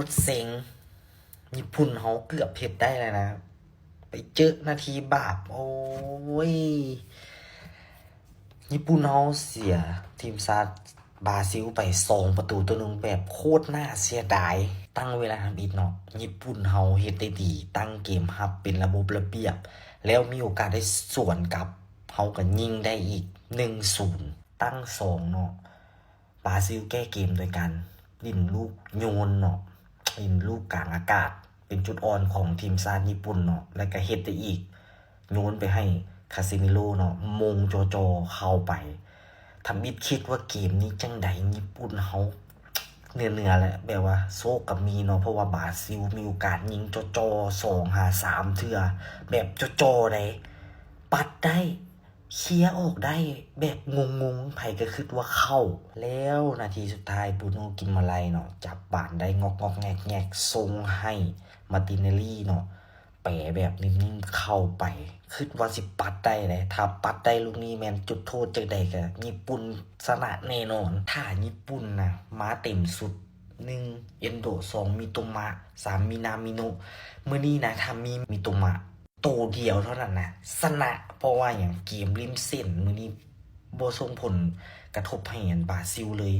ตรเซ็งญี่ปุ่นเขาเกือบเพ็ดได้เลยนะไปเจอนาทีบาปโอ้ยญี่ปุ่นเขาเสียทีมชาติบราซิลไป2-1แบบโคตรน่าเสียดายตั้งเวลาทำอีกเนาะญี่ปุ่นเขาเฮ็ดได้ดีตั้งเกมรับเป็นระบบระเบียบแล้วมีโอกาสได้สวนกลับเขาก็ยิงได้อีก1-0ตั้ง2เนาะบราซิลแก้เกมโดยการลิ่นลูกโยนเนาะลิ่นลูกกลางอากาศเป็นจุดอ่อนของทีมชาติญี่ปุ่นเนาะแล้วก็เฮ็ดได้อีกโยนไปให้คาซิมิโร่เนาะมงโจเข้าไปทำบิดคิดว่าเกมนี้จังใดญี่ปุ่นเขาเหนือแหละแบบว่าโซกกับมีเนาะเพราะว่าบราซิลมีโอกาสยิงโจ2-3เทื่อแบบโจได้ปัดได้เคลียร์ออกได้แบบงงๆไผก็คิดว่าเข้าแล้วนาทีสุดท้ายบูโน่กิมมาไลเนาะจับบานได้งอกๆแงกๆส่งให้มาร์ติเนลลี่เนาะแปะแบบนิ่มๆเข้าไปคิดว่าสิปัดได้เลยถ้าปัดได้ลูกนี้แม่นจุดโทษจังใดก็ญี่ปุ่นชนะแน่นอนถ้าญี่ปุ่นนะมาเต็มสุด1เอนโด2มิโตมะ3มินามิโนะมื้อนี้นะถ้ามีมิโตมะโตเดียวเท่านั้นนะชนะเพราะว่าอย่างเกมริมเส้นมื้อนี้บ่ส่งผลกระทบให้บราซิลเลย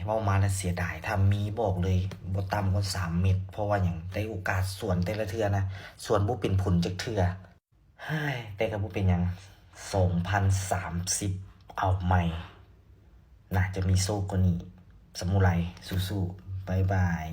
เว้ามาแล้วเสียดายถ้ามีบอกเลยบ่ต่ำกว่า3เม็ดเพราะว่าหยังได้โอกาสสวนแต่ละเทื่อนะสวนบ่เป็นผลจักเทื่อแต่ก็บ่เป็นหยัง2030เอาใหม่น่าจะมีโซกว่านี้สมุไรสู้ๆบ๊ายบาย